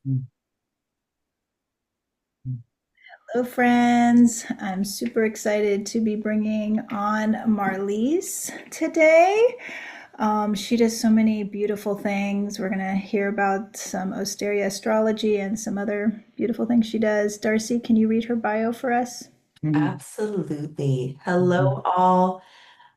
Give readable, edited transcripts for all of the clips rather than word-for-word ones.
Mm, Hello, friends. I'm super excited to be bringing on Marlize today. She does so many beautiful things. We're going to hear about some Asterian Astrology and some other beautiful things she does. Darcy, can you read her bio for us? mm, Absolutely. Hello, mhm, all.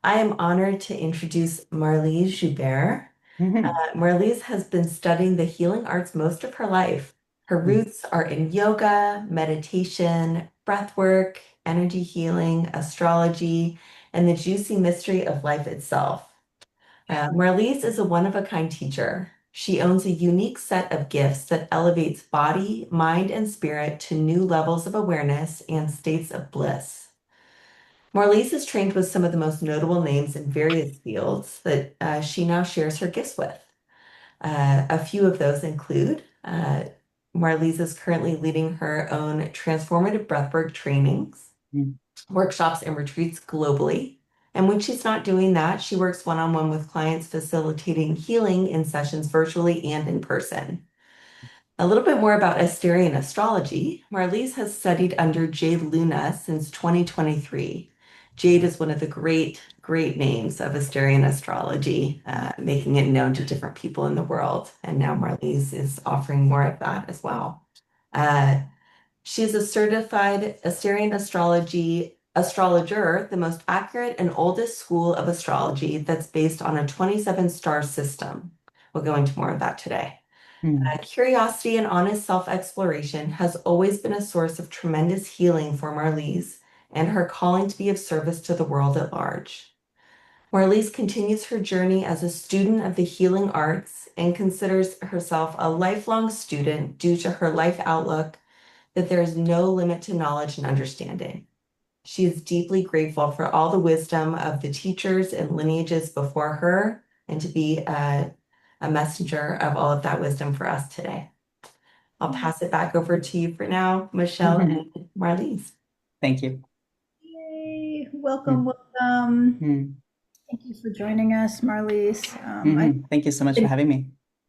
I am honored to introduce Marlize Joubert. mhm, Marlize has been studying the healing arts most of her life. Her mm. roots are in yoga, meditation, breathwork, energy healing, astrology, and the juicy mystery of life itself. Marlize is a one-of-a-kind teacher. She owns a unique set of gifts that elevates body, mind, and spirit to new levels of awareness and states of bliss. Marlize is trained with some of the most notable names in various fields that she now shares her gifts with. A few of those include Marlize is currently leading her own transformative breathwork trainings, Mm. workshops, and retreats globally. And when she's not doing that, she works one on one with clients, facilitating healing in sessions virtually and in person. A little bit more about Asterian astrology. Marlize has studied under Jade Luna since 2023. Jade is one of the great names of Asterian astrology, making it known to different people in the world. And now Marlize is offering more of that as well. Uh, she is a certified Asterian astrology astrologer, the most accurate and oldest school of astrology that's based on a 27 star system. We'll go into more of that today. Mm. Curiosity and honest self-exploration has always been a source of tremendous healing for Marlize and her calling to be of service to the world at large. Marlize continues her journey as a student of the healing arts and considers herself a lifelong student due to her life outlook that there is no limit to knowledge and understanding. She is deeply grateful for all the wisdom of the teachers and lineages before her and to be a messenger of all of that wisdom for us today. I'll pass it back over to you for now, Michelle and Marlize. Thank you. Yay! Welcome, Mm, welcome. mm, Thank you for joining us, Marlize. I've Thank you so much for been having me.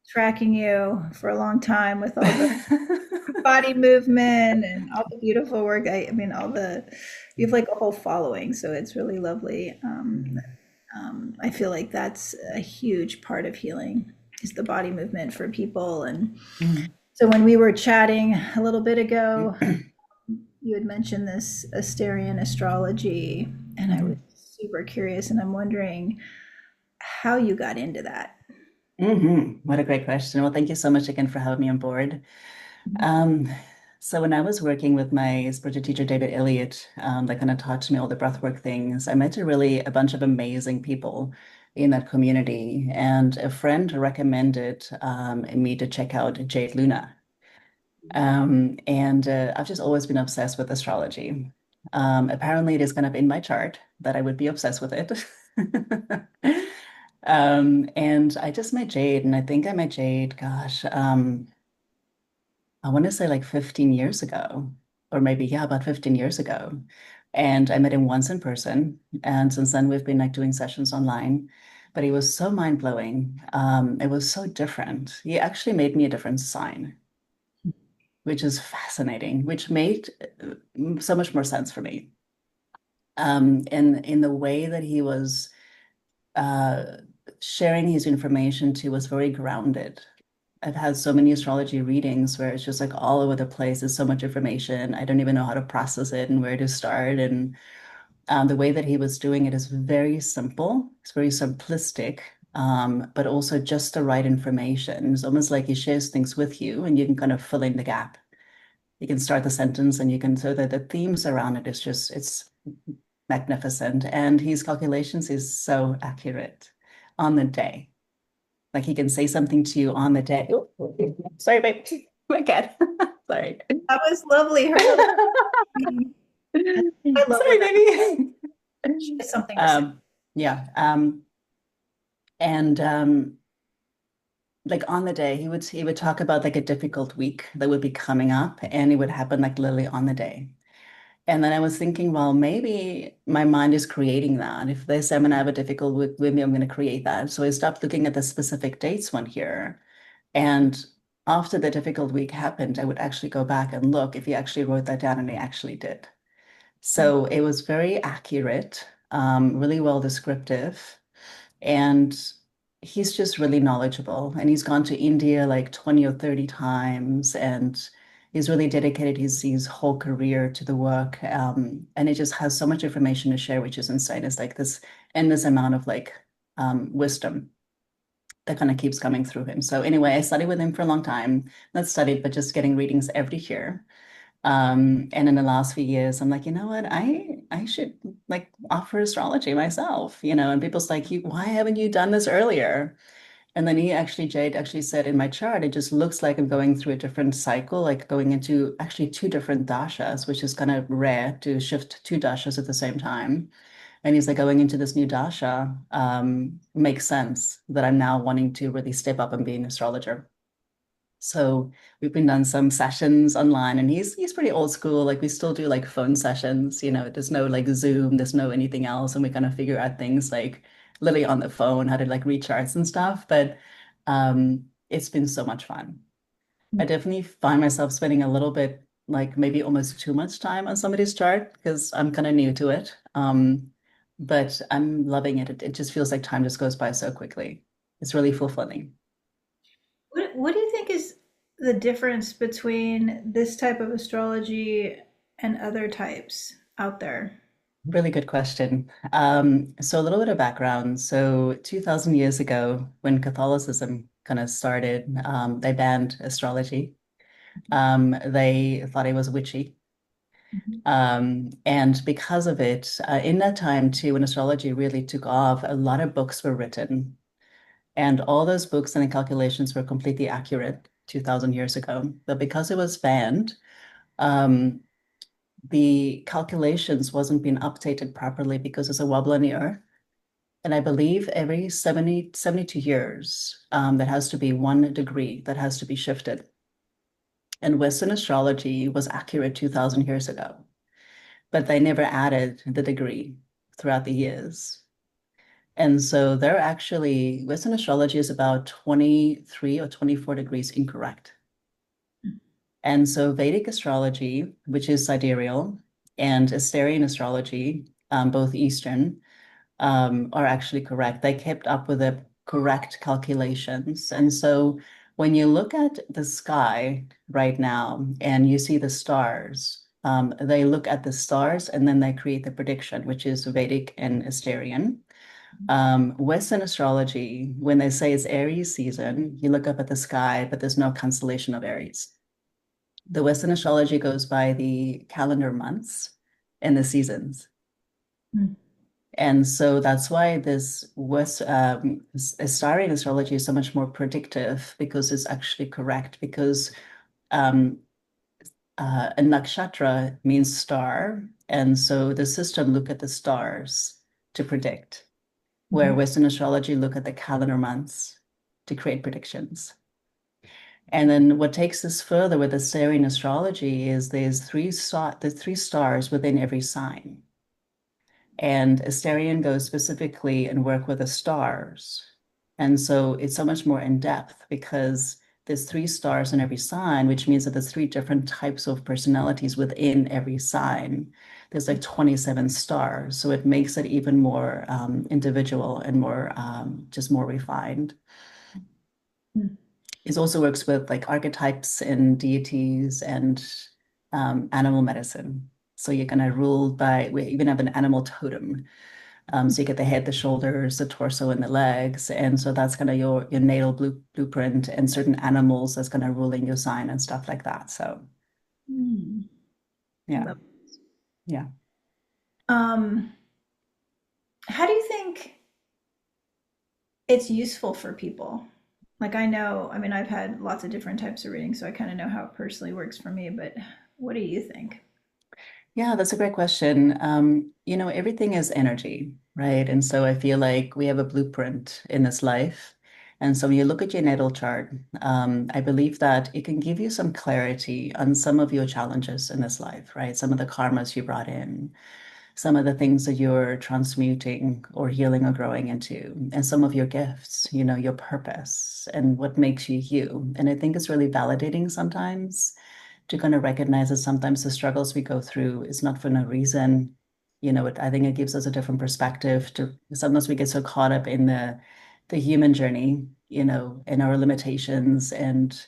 tracking you for a long time with all the body movement and all the beautiful work. I mean, you have like a whole following, so it's really lovely. I feel like that's a huge part of healing is the body movement for people. And Mm, so when we were chatting a little bit ago, mm. you had mentioned this Asterian astrology, and I was super curious, and I'm wondering how you got into that. What a great question. Well, thank you so much again for having me on board. Um, so when I was working with my spiritual teacher, David Elliott, that kind of taught me all the breathwork things, I met a bunch of amazing people in that community. And a friend recommended me to check out Jade Luna. And I've just always been obsessed with astrology. Apparently, it is kind of in my chart that I would be obsessed with it. And I just met Jade, and I think I met Jade, gosh, I want to say like 15 years ago, or maybe, yeah, about 15 years ago. And I met him once in person. And since then, we've been like doing sessions online. But he was so mind-blowing. It was so different. He actually made me a different sign, which is fascinating, which made so much more sense for me. In the way that he was uh, sharing his information to was very grounded. I've had so many astrology readings where it's just like all over the place. There's so much information. I don't even know how to process it and where to start. And the way that he was doing it is very simple. It's very simplistic, but also just the right information. It's almost like he shares things with you and you can kind of fill in the gap. You can start the sentence and you can, so that the themes around it is just, it's magnificent. And his calculations is so accurate on the day. Like he can say something to you on the day. Oh, sorry, babe. My cat. Sorry. That was lovely. Her little, I love Sorry, when baby. she has something to say. Um, yeah. And like on the day, he would talk about like a difficult week that would be coming up, and it would happen like literally on the day. And then I was thinking, well, maybe my mind is creating that. If they say I'm gonna have a difficult week, maybe I'm gonna create that. So I stopped looking at the specific dates one here. And after the difficult week happened, I would actually go back and look if he actually wrote that down, and he actually did. So it was very accurate, really well descriptive. And he's just really knowledgeable. And he's gone to India like 20 or 30 times. And he's really dedicated his whole career to the work. And it just has so much information to share, which is insane. It's like this endless amount of like wisdom that kind of keeps coming through him. So anyway, I studied with him for a long time. Not studied, but just getting readings every year. And in the last few years, I'm like, you know what? I should like offer astrology myself, and people's like, why haven't you done this earlier? And then Jade actually said in my chart, it just looks like I'm going through a different cycle, like going into actually two different dashas, which is kind of rare to shift two dashas at the same time. And he's like, going into this new dasha, makes sense that I'm now wanting to really step up and be an astrologer. So we've been done some sessions online, and he's pretty old school. Like we still do like phone sessions, there's no like Zoom, there's no anything else. And we kind of figure out things like literally on the phone, how to like read charts and stuff. But it's been so much fun. I definitely find myself spending a little bit, like maybe almost too much time on somebody's chart because I'm kind of new to it. But I'm loving it. It just feels like time just goes by so quickly. It's really fulfilling. What do you think is the difference between this type of astrology and other types out there? Really good question. So a little bit of background. So 2000 years ago, when Catholicism kind of started, they banned astrology. They thought it was witchy. Mhm. And because of it, in that time too, when astrology really took off, a lot of books were written. And all those books and the calculations were completely accurate 2000 years ago. But because it was banned, um, the calculations wasn't being updated properly because there's a wobble in the earth. And I believe every 72 years, there has to be 1 degree that has to be shifted. And Western astrology was accurate 2000 years ago, but they never added the degree throughout the years. And so Western astrology is about 23 or 24 degrees incorrect. And so Vedic astrology, which is sidereal, and Asterian astrology, both Eastern, are actually correct. They kept up with the correct calculations. And so when you look at the sky right now and you see the stars, they look at the stars and then they create the prediction, which is Vedic and Asterian. Western astrology, when they say it's Aries season, you look up at the sky, but there's no constellation of Aries. The Western astrology goes by the calendar months and the seasons. Mm. And so that's why Astarian astrology is so much more predictive because it's actually correct. Because um, a nakshatra means star, and so the system look at the stars to predict, where Mhm. Western astrology look at the calendar months to create predictions. And then what takes this further with Asterian astrology is the three stars within every sign. And Asterian goes specifically and work with the stars. And so it's so much more in depth because there's three stars in every sign, which means that there's three different types of personalities within every sign. There's like 27 stars. So it makes it even more individual and more just more refined. Mm. It also works with like archetypes and deities and animal medicine. So you're kind of ruled by, we even have an animal totem. So you get the head, the shoulders, the torso, and the legs. And so that's kind of your natal blueprint, and certain animals that's kind of ruling your sign and stuff like that. So Mm. yeah, Love. yeah. Um, how do you think it's useful for people? Like I know, I mean, I've had lots of different types of readings, so I kind of know how it personally works for me, but what do you think? Yeah, that's a great question. Everything is energy, right? And so I feel like we have a blueprint in this life. And so when you look at your natal chart, I believe that it can give you some clarity on some of your challenges in this life, right? Some of the karmas you brought in, some of the things that you're transmuting or healing or growing into, and some of your gifts, your purpose and what makes you you. And I think it's really validating sometimes to kind of recognize that sometimes the struggles we go through is not for no reason. I think it gives us a different perspective to sometimes we get so caught up in the human journey, and our limitations and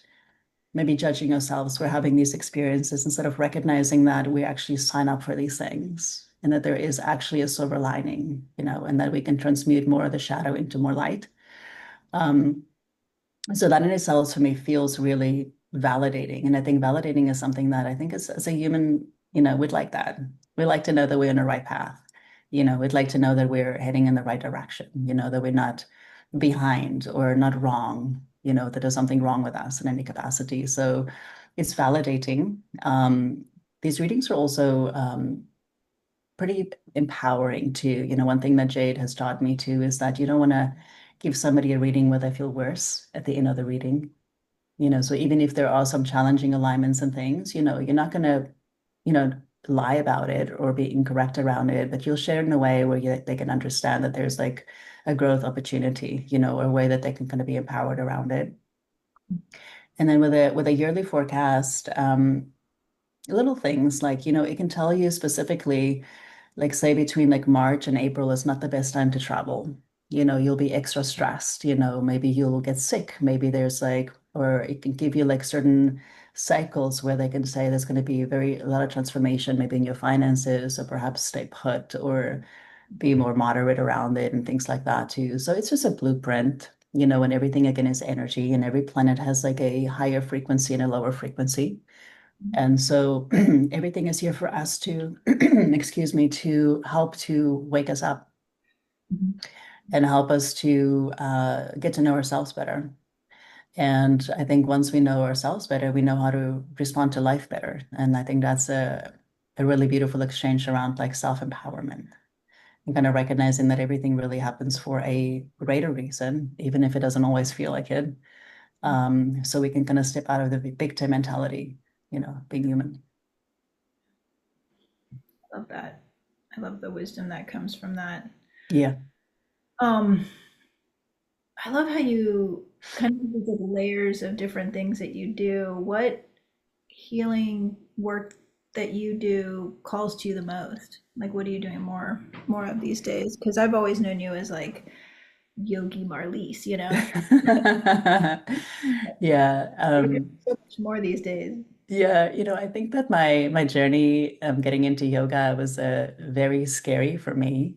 maybe judging ourselves for having these experiences instead of recognizing that we actually sign up for these things and that there is actually a silver lining, and that we can transmute more of the shadow into more light. Um, so that in itself for me feels really validating. And I think validating is something that I think as a human, we'd like that. We like to know that we're on the right path. We'd like to know that we're heading in the right direction, that we're not behind or not wrong, that there's something wrong with us in any capacity. So it's validating. These readings are also pretty empowering too. One thing that Jade has taught me too is that you don't want to give somebody a reading where they feel worse at the end of the reading. So even if there are some challenging alignments and things, you're not going to, you know, lie about it or be incorrect around it, but you'll share it in a way where they can understand that there's like a growth opportunity, or a way that they can kind of be empowered around it. And then with a yearly forecast, little things like, it can tell you specifically, like say between like March and April is not the best time to travel. You'll be extra stressed, maybe you'll get sick. Maybe there's like, or it can give you like certain cycles where they can say there's going to be a lot of transformation, maybe in your finances, or perhaps stay put or be more moderate around it and things like that too. So it's just a blueprint, and everything again is energy, and every planet has like a higher frequency and a lower frequency. And so everything is here for us to, excuse me, to help to wake us up and help us to get to know ourselves better. And I think once we know ourselves better, we know how to respond to life better. And I think that's a really beautiful exchange around like self-empowerment and kind of recognizing that everything really happens for a greater reason, even if it doesn't always feel like it. So we can kind of step out of the victim mentality, being human. I love that. I love the wisdom that comes from that. Yeah. Um, I love how you kind of look at layers of different things that you do. What healing work that you do calls to you the most? Like, what are you doing more of these days? Because I've always known you as like Yogi Marlize, you know? Yeah. You're doing so much more these days. Yeah, I think that my journey getting into yoga was very scary for me.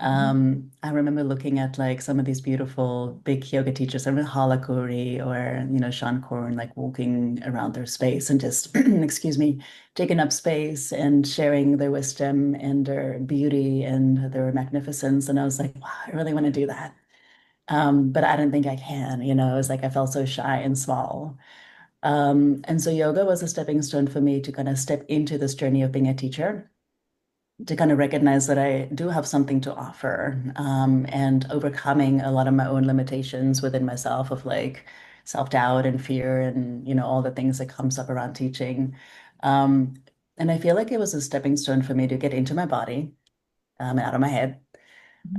I remember looking at like some of these beautiful big yoga teachers, I remember Halakuri or Sean Korn, like walking around their space and just excuse me, taking up space and sharing their wisdom and their beauty and their magnificence. And I was like, wow, I really want to do that. But I don't think I can, it was like I felt so shy and small. And so yoga was a stepping stone for me to kind of step into this journey of being a teacher, to kind of recognize that I do have something to offer, and overcoming a lot of my own limitations within myself of like self-doubt and fear and, all the things that comes up around teaching. Um, and I feel like it was a stepping stone for me to get into my body, out of my head,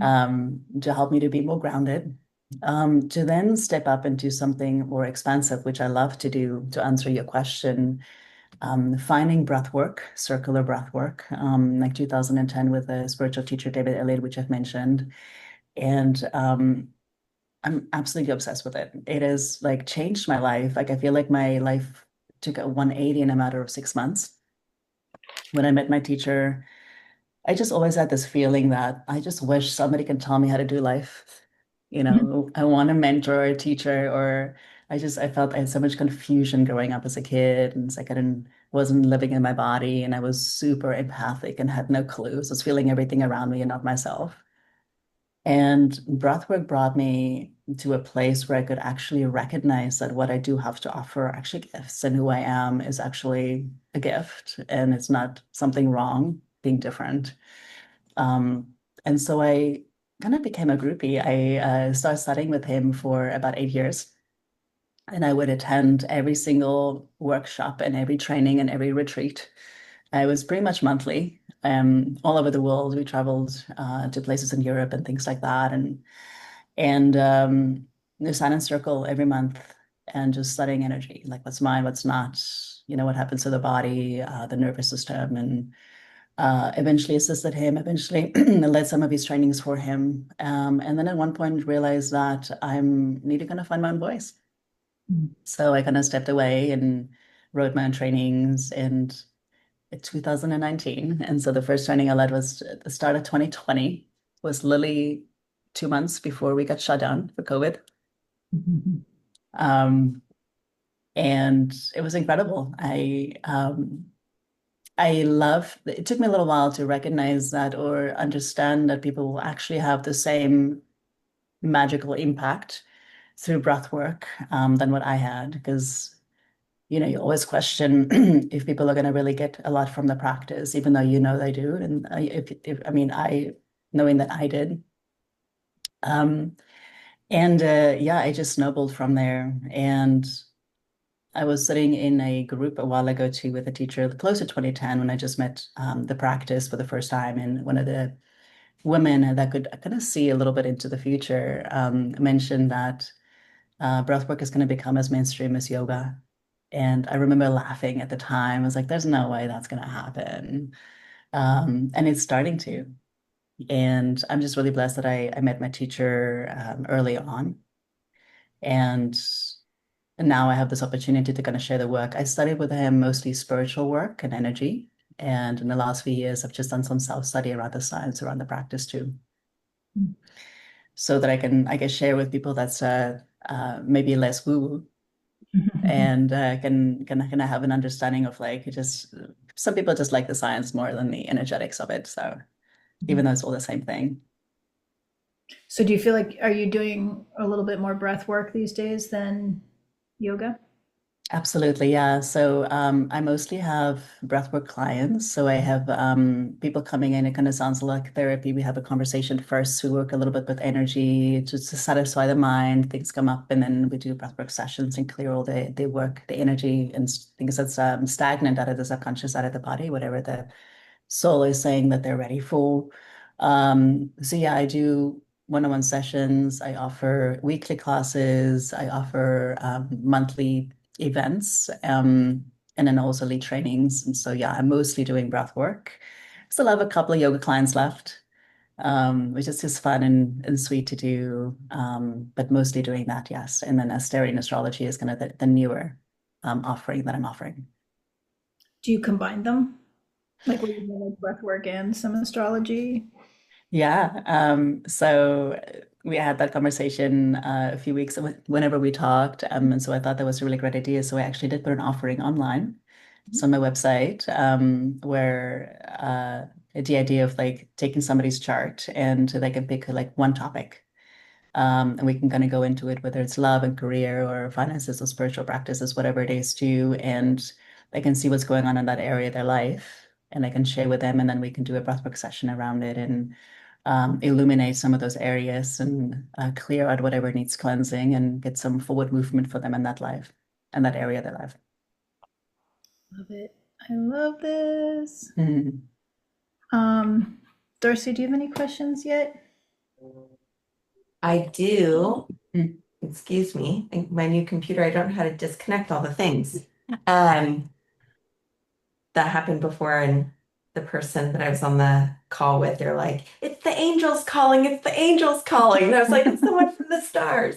to help me to be more grounded, to then step up into something more expansive, which I love to do to answer your question, finding breath work, circular breath work, like 2010 with a spiritual teacher, David Elliott, which I've mentioned. And I'm absolutely obsessed with it. It has like changed my life. Like I feel like my life took a 180 in a matter of 6 months. When I met my teacher, I just always had this feeling that I just wish somebody can tell me how to do life. I want a mentor or a teacher, or I felt I had so much confusion growing up as a kid. And it's like wasn't living in my body and I was super empathic and had no clues. I was feeling everything around me and not myself. And breathwork brought me to a place where I could actually recognize that what I do have to offer are actually gifts, and who I am is actually a gift, and it's not something wrong being different. Um, and so I kind of became a groupie. I started studying with him for about 8 years, and I would attend every single workshop and every training and every retreat. I was pretty much monthly. all over the world. We traveled to places in Europe and things like that, and the silent circle every month, and just studying energy, like what's mine, what's not, what happens to the body, the nervous system, and eventually assisted him. Eventually, led some of his trainings for him, and then at one point realized that I'm needed to kind of find my own voice. So I kind of stepped away and wrote my own trainings in 2019. And so the first training I led was at the start of 2020, was literally 2 months before we got shut down for COVID. Um, and it was incredible. I love, it took me a little while to recognize that or understand that people will actually have the same magical impact through breath work than what I had, because you always question if people are going to really get a lot from the practice, even though they do. And if I mean, knowing that I did. Um, and yeah, I just snowballed from there. And I was sitting in a group a while ago too with a teacher close to 2010 when I just met the practice for the first time. And one of the women that could kind of see a little bit into the future mentioned that breathwork is going to become as mainstream as yoga. And I remember laughing at the time. I was like, there's no way that's going to happen. And it's starting to. And I'm just really blessed that I met my teacher early on. And now I have this opportunity to kind of share the work. I studied with him mostly spiritual work and energy. And in the last few years, I've just done some self-study around the science, around the practice too, so that I can share with people that's maybe less woo-woo and can I have an understanding of like just some people just like the science more than the energetics of it. So even though it's all the same thing. So do you feel like, are you doing a little bit more breath work these days than yoga? Absolutely, yeah. So I mostly have breathwork clients. So I have people coming in. It kind of sounds like therapy. We have a conversation first. We work a little bit with energy just to satisfy the mind. Things come up, and then we do breathwork sessions and clear all the work, the energy, and things that's stagnant out of the subconscious, out of the body, whatever the soul is saying that they're ready for. So yeah, I do one-on-one sessions. I offer weekly classes. I offer monthly events, and then also lead trainings. And so yeah, I'm mostly doing breath work. Still have a couple of yoga clients left, which is just fun and sweet to do. But mostly doing that, yes. And then Asterian Astrology is kind of the newer offering that I'm offering. Do you combine them? Like where you do like breath work and some astrology? Yeah. So we had that conversation a few weeks whenever we talked. And so I thought that was a really great idea. So I actually did put an offering online. It's on my website, where the idea of like taking somebody's chart and they can pick like one topic. And we can kind of go into it, whether it's love and career or finances or spiritual practices, whatever it is too. And they can see what's going on in that area of their life and I can share with them. And then we can do a breathwork session around it and illuminate some of those areas and clear out whatever needs cleansing and get some forward movement for them in that life and that area of their life. Love it. I love this. Mhm. Um, Darcy, do you have any questions yet? I do. Mm. Excuse me. My new computer, I don't know how to disconnect all the things. Um, that happened before, and the person that I was on the call with, they're like, "It's the angels calling, it's the angels calling." And I was like, "It's someone from the stars."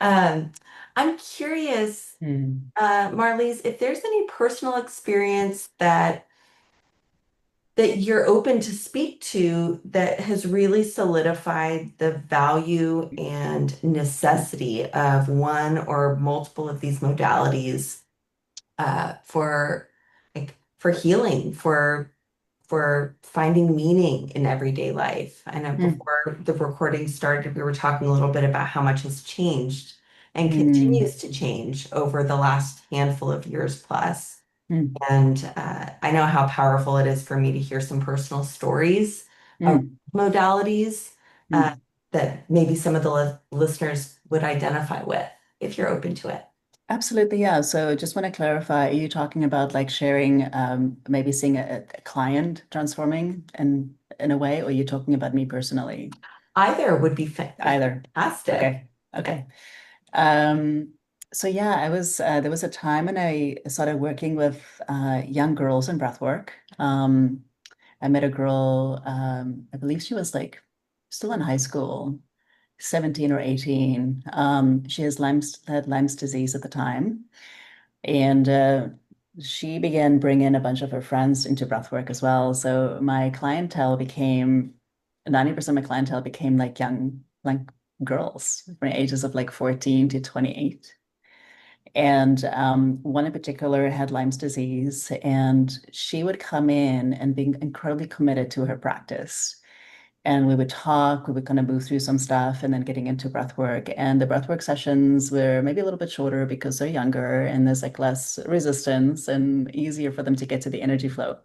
Um, I'm curious, Mm. Marlize, if there's any personal experience that you're open to speak to that has really solidified the value and necessity of one or multiple of these modalities for for healing, for finding meaning in everyday life. I know Mm. before the recording started, we were talking a little bit about how much has changed and Mm. continues to change over the last handful of years plus. Mm. And I know how powerful it is for me to hear some personal stories of Mm. modalities uh, Mm. that maybe some of the listeners would identify with if you're open to it. Absolutely, yeah. So just want to clarify, are you talking about like sharing, maybe seeing a client transforming in a way, or are you talking about me personally? Either would be Either. fantastic. Okay. Okay. Um, so yeah, I was there was a time when I started working with young girls in breathwork. I met a girl, I believe she was like still in high school, 17 or 18. She had Lyme's disease at the time. And she began bringing a bunch of her friends into breathwork as well. So my clientele became 90% of my clientele became like young, like girls from ages of like 14 to 28. And one in particular had Lyme's disease, and she would come in and be incredibly committed to her practice. And we would talk, we would kind of move through some stuff and then getting into breath work. And the breath work sessions were maybe a little bit shorter because they're younger and there's like less resistance and easier for them to get to the energy flow.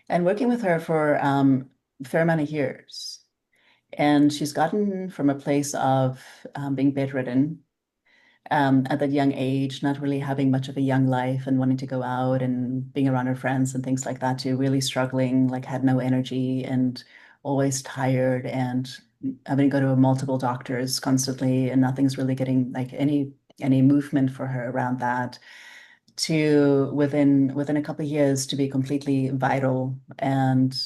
And working with her for a fair amount of years. And she's gotten from a place of being bedridden at that young age, not really having much of a young life and wanting to go out and being around her friends and things like that, to really struggling, like had no energy and always tired and having to go to multiple doctors constantly and nothing's really getting like any movement for her around that, to within a couple of years to be completely vital and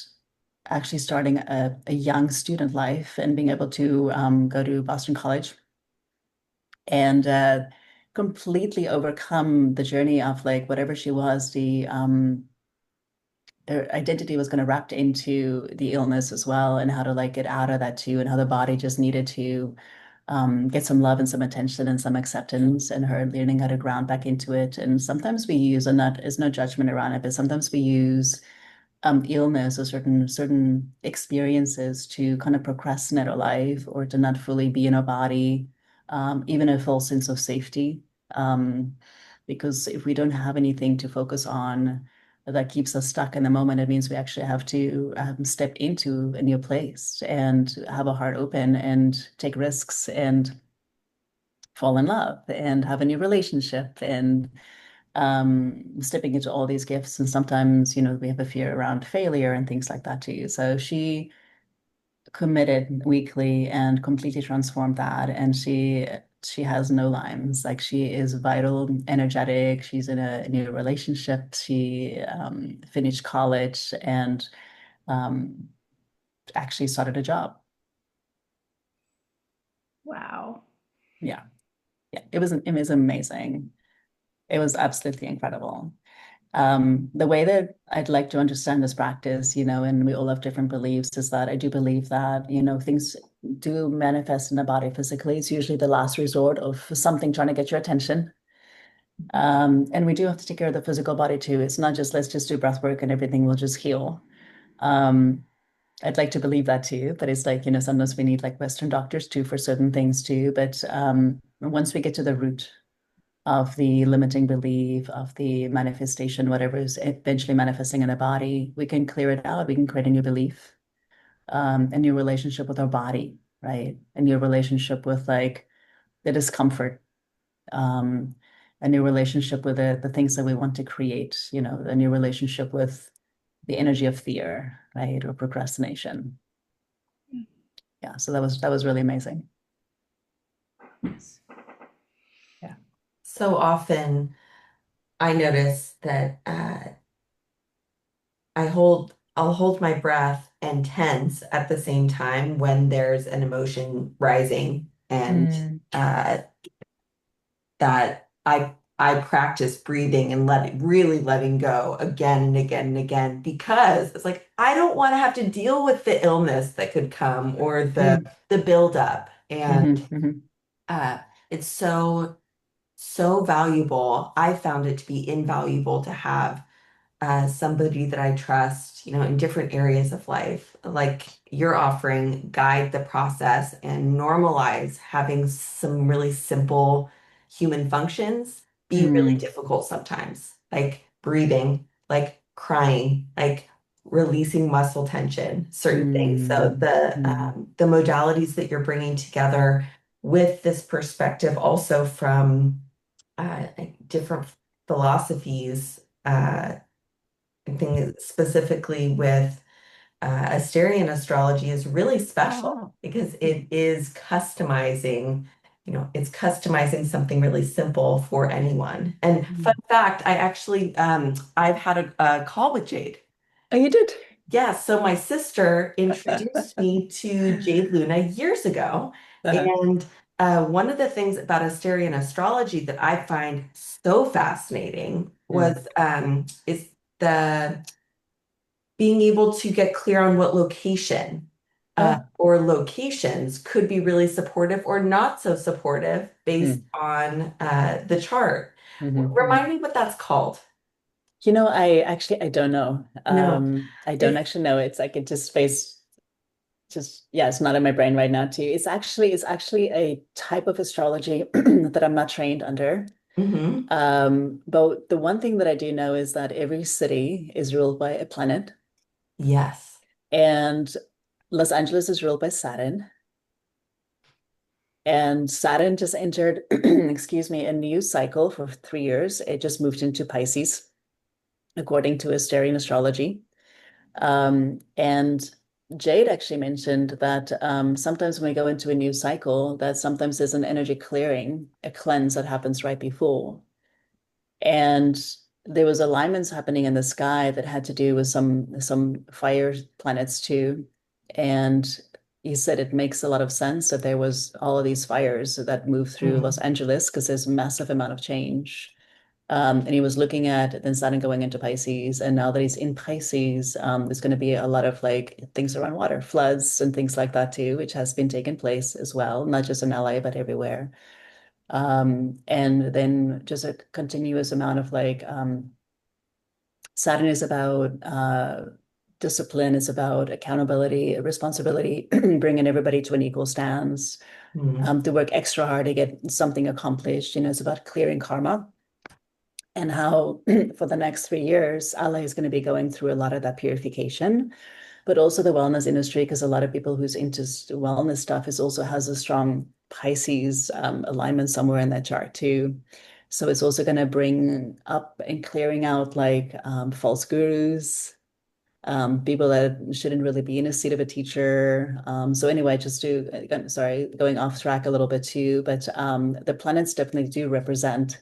actually starting a young student life and being able to go to Boston College and completely overcome the journey of like whatever she was, her identity was kind of wrapped into the illness as well, and how to like get out of that too, and how the body just needed to get some love and some attention and some acceptance, and her learning how to ground back into it. And sometimes we use, and that is no judgment around it, but sometimes we use illness or certain experiences to kind of procrastinate our life or to not fully be in our body, even a false sense of safety. Um, because if we don't have anything to focus on that keeps us stuck in the moment, it means we actually have to step into a new place and have a heart open and take risks and fall in love and have a new relationship and stepping into all these gifts. And sometimes, we have a fear around failure and things like that too. So she committed weekly and completely transformed that. And she has no lines. Like she is vital, energetic. She's in a new relationship. She finished college and um, actually started a job. Wow. Yeah. Yeah. It was amazing. It was absolutely incredible. The way that I'd like to understand this practice, and we all have different beliefs, is that I do believe that, things do manifest in the body physically. It's usually the last resort of something trying to get your attention. And we do have to take care of the physical body too. It's not just let's just do breath work and everything will just heal. Um, I'd like to believe that too, but it's like, sometimes we need like Western doctors too for certain things too. But once we get to the root of the limiting belief, of the manifestation, whatever is eventually manifesting in the body, we can clear it out. We can create a new belief, a new relationship with our body, right? A new relationship with like the discomfort, um, a new relationship with the things that we want to create, a new relationship with the energy of fear, right? Or procrastination. Yeah. So that was really amazing. Yes. Yeah. So often I notice that I'll hold my breath and tense at the same time when there's an emotion rising, and Mm, that I practice breathing and really letting go again and again and again, because it's like I don't want to have to deal with the illness that could come or mm, the buildup. And mhm, mhm, uh, it's so valuable. I found it to be invaluable to have somebody that I trust, in different areas of life, like you're offering, guide the process and normalize having some really simple human functions be really mm, difficult sometimes, like breathing, like crying, like releasing muscle tension, certain things. So mm, mm, the modalities that you're bringing together with this perspective also from different philosophies. I think specifically with Asterian astrology is really special because it is customizing, it's customizing something really simple for anyone. And fun fact, I've had a call with Jade. Oh, you did? Yeah, so my sister introduced me to Jade Luna years ago. Uh-huh. And one of the things about Asterian astrology that I find so fascinating Mm. was is the being able to get clear on what location Oh. or locations could be really supportive or not so supportive based Mm. on the chart. Mhm. Remind me what that's called. I don't know. No, I don't it's actually know. It's like it just space just yeah, it's not in my brain right now too. It's actually a type of astrology that I'm not trained under. mhm. But the one thing that I do know is that every city is ruled by a planet, Yes. and Los Angeles is ruled by Saturn. And Saturn just entered, excuse me, a new cycle for 3 years. It just moved into Pisces, according to Asterian astrology. And Jade actually mentioned that sometimes when we go into a new cycle, that sometimes there's an energy clearing, a cleanse that happens right before. And there was alignments happening in the sky that had to do with some fire planets too. And he said it makes a lot of sense that there was all of these fires that moved through Los Mm, Angeles because there's a massive amount of change. And he was looking at then Saturn going into Pisces. And now that he's in Pisces, there's going to be a lot of like things around water, floods and things like that too, which has been taking place as well, not just in LA, but everywhere. And then just a continuous amount of like Saturn is about discipline, is about accountability, responsibility, bringing everybody to an equal stance, mm, to work extra hard to get something accomplished. It's about clearing karma and how for the next 3 years, Allah is going to be going through a lot of that purification, but also the wellness industry, because a lot of people who's into wellness stuff is also has a strong Pisces alignment somewhere in that chart too. So it's also going to bring up and clearing out like false gurus, people that shouldn't really be in a seat of a teacher. So anyway, sorry, going off track a little bit too, but the planets definitely do represent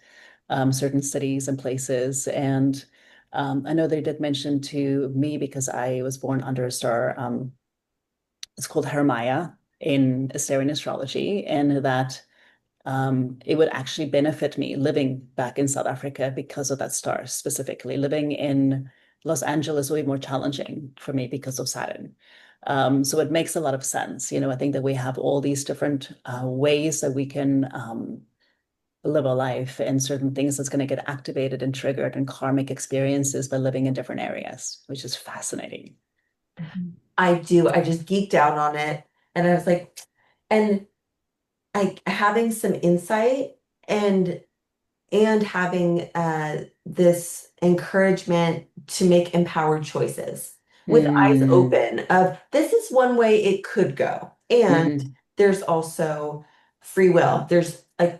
certain cities and places. And I know they did mention to me because I was born under a star. It's called Hermaya in Asterian astrology, and that it would actually benefit me living back in South Africa because of that star specifically. Living in Los Angeles will be more challenging for me because of Saturn. So it makes a lot of sense. I think that we have all these different ways that we can live a life and certain things that's going to get activated and triggered and karmic experiences by living in different areas, which is fascinating. I do. I just geeked out on it. And I was like, and having some insight and having this encouragement to make empowered choices with eyes Mm, open of this is one way it could go. And hmm. there's also free will. There's like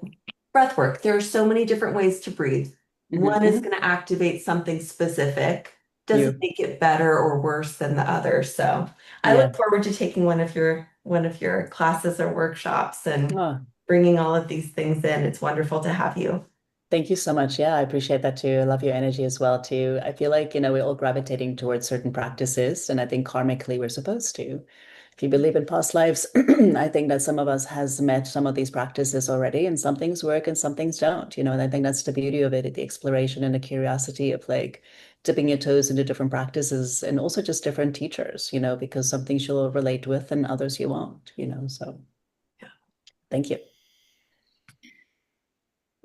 breath work. There are so many different ways to breathe. Hmm. One is Hmm. going to activate something specific, doesn't You, make it better or worse than the other. So I look yeah. forward to taking one of your classes or workshops and Oh, bringing all of these things in. It's wonderful to have you. thank you so much. Yeah, I appreciate that too. I love your energy as well too. I feel like, we're all gravitating towards certain practices, and I think karmically we're supposed to. If you believe in past lives, I think that some of us has met some of these practices already, and some things work and some things don't, and I think that's the beauty of it, the exploration and the curiosity of like dipping your toes into different practices and also just different teachers, because some things you'll relate with and others you won't. So thank you.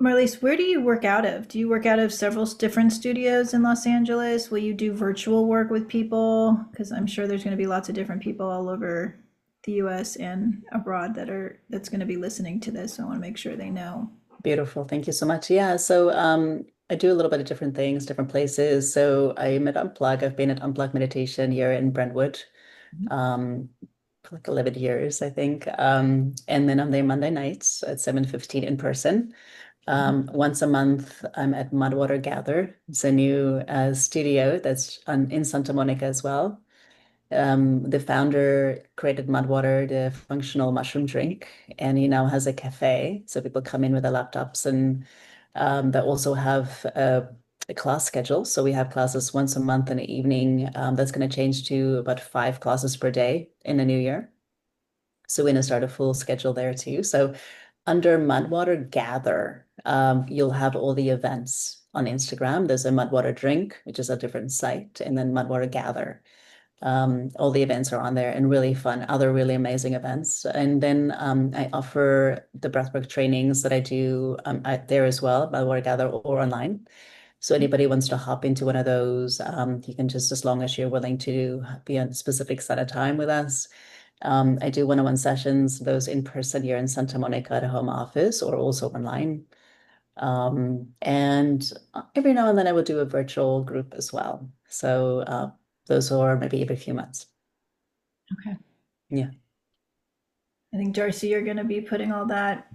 Marlize, where do you work out of? Do you work out of several different studios in Los Angeles? Will you do virtual work with people? Because I'm sure there's going to be lots of different people all over the US and abroad that's going to be listening to this. So I want to make sure they know. Beautiful. Thank you so much. Yeah. So I do a little bit of different things, different places. So I'm at Unplug. I've been at Unplug Meditation here in Brentwood for like 11 years, I think. And then I'm there Monday nights at 7:15 in person. Once a month, I'm at Mudwater Gather. It's a new studio that's in Santa Monica as well. The founder created Mudwater, the functional mushroom drink, and he now has a cafe. So people come in with their laptops, and they also have a class schedule. So we have classes once a month in the evening. That's going to change to about 5 classes per day in the new year. So we're going to start a full schedule there too. So under Mudwater Gather, you'll have all the events on Instagram. There's a Mudwater Drink, which is a different site, and then Mudwater Gather. All the events are on there and really fun, other really amazing events. And then I offer the breathwork trainings that I do there as well, Mudwater Gather or online. So anybody wants to hop into one of those, you can just, as long as you're willing to be on a specific set of time with us. I do one-on-one sessions, those in person here in Santa Monica at a home office or also online. And every now and then I will do a virtual group as well. So those are maybe every few months. Okay. Yeah. I think, Darcy, you're going to be putting all that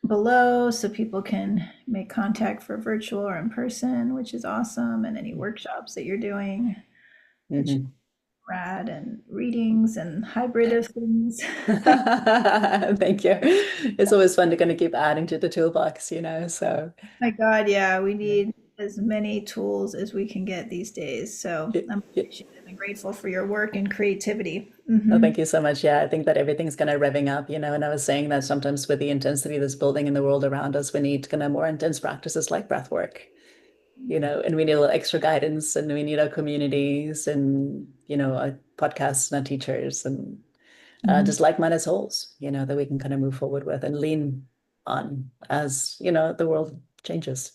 below so people can make contact for virtual or in person, which is awesome. And any workshops that you're doing, which is Mhm. rad, and readings and hybrid of things. Thank you. It's always fun to kind of keep adding to the toolbox, so My God, yeah, we yeah. need as many tools as we can get these days. So Yeah, I'm yeah. appreciative and grateful for your work and creativity. Oh, thank you so much. Yeah, I think that everything's kind of revving up, and I was saying that sometimes with the intensity that's building in the world around us, we need kind of more intense practices like breath work, and we need a little extra guidance and we need our communities and, our podcasts and our teachers and Mhm. just like-minded souls, that we can kind of move forward with and lean on as, the world changes.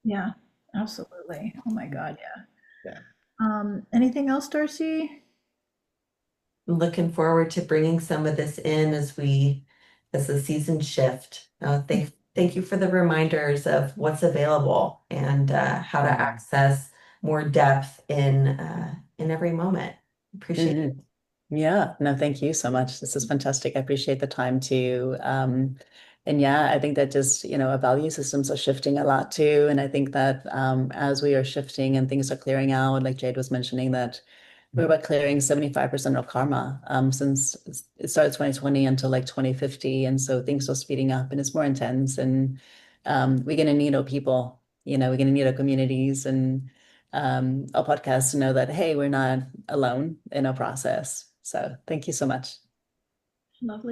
Yeah, absolutely. Oh my Mm. God, yeah. Yeah. Anything else, Darcy? I'm looking forward to bringing some of this in as the seasons shift. Thank you for the reminders of what's available and how to access more depth in every moment. Appreciate it. Mhm. Yeah, no, thank you so much. This is fantastic. I appreciate the time too. And yeah, I think that just, our value systems are shifting a lot too. And I think that as we are shifting and things are clearing out, like Jade was mentioning, that we're about clearing 75% of karma since it started 2020 until like 2050. And so things are speeding up and it's more intense. And we're going to need our people, we're going to need our communities and our podcasts to know that, hey, we're not alone in our process. So thank you so much. Lovely.